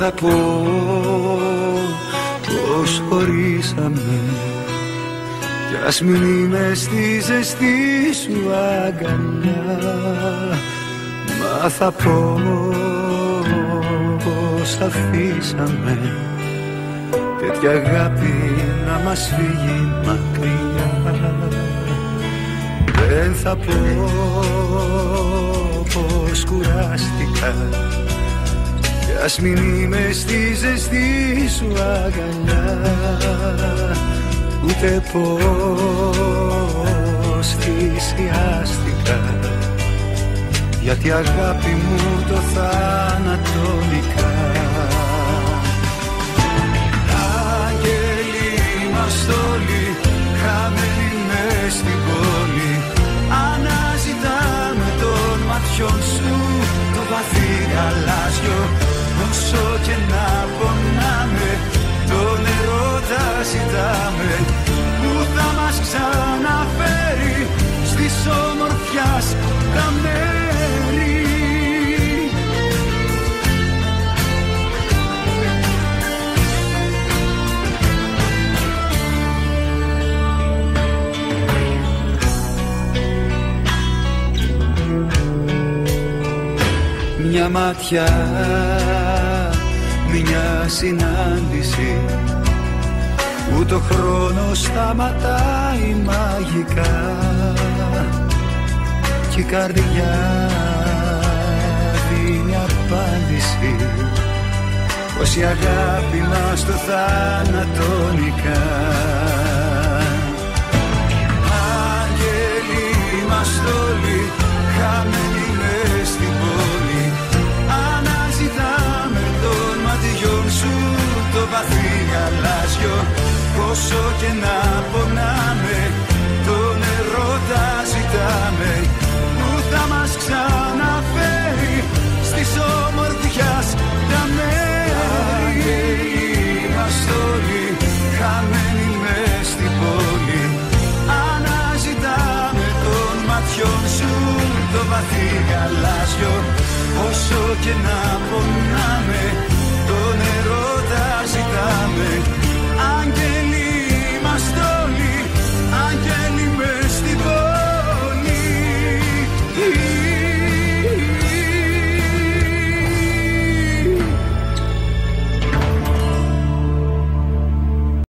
θα πω πως χωρίσαμε, κι ας μην είμαι στη ζεστή σου αγκαλιά. Μα θα πω πως αφήσαμε τέτοια αγάπη να μας φύγει μακριά. Δεν θα πω πως κουράστηκα, κι ας μην είμαι στη ζεστή σου αγκαλιά. Ούτε πως θυσιάστηκα, γιατί αγάπη μου το θανατώνικα. Άγγελοι είμαστε όλοι, χαμένοι μες στην πόλη. Αναζητάμε των ματιών σου το βαθύ γαλάζιο. Όσο και να πονάμε, τον ερώτα ζητάμε, που θα μας ξαναφέρει στις ομορφιάς τα μέρη. Μια ματιά, μια συνάντηση, που το χρόνο σταματάει μαγικά, κι η καρδιά δίνει απάντηση πως η αγάπη μας το θανατώνικα. Άγγελοι είμαστε όλοι, χαμένοι μες στην πόλη. Αναζητάμε των ματιών σου το βαθύ γαλάζιο. Όσο και να πονάμε, τον ερώτα ζητάμε, που θα μας ξαναφέρει στις ομορφιάς τα μέρη. Είμαστε όλοι, χαμένοι μες στην πόλη. Αναζητάμε των ματιών σου το βαθύ γαλάζιο. Όσο και να πονάμε, τον ερώτα ζητάμε,